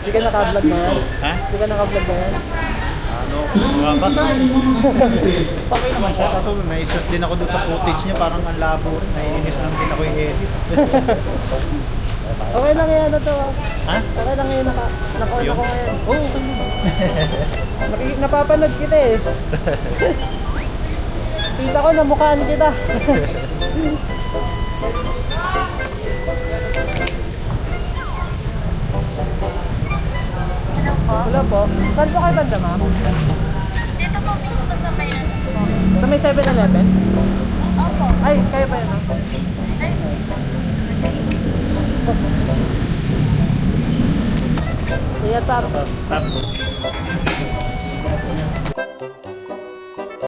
Hindi ka naka-vlog na yan? Ha? Hindi ka naka-vlog na yan? Ano? Basta okay naman siya. Kaso na-stress din ako doon sa footage niya. Parang ang labo. Naiinis lang din ako i-edit. Okay lang yan, to. Ha? Okay lang yan, naka-on Yun. ako ngayon. Oo, okay naman. Napapanood kita eh. Kita ko, namukhaan kita. Wala po. Saan po kayo banda, ma'am? Dito po mismo sa may ano po. Sa may 7-Eleven? Opo. Ay, kayo pa yun, ma'am? Ay, Iya, tap. Tapos,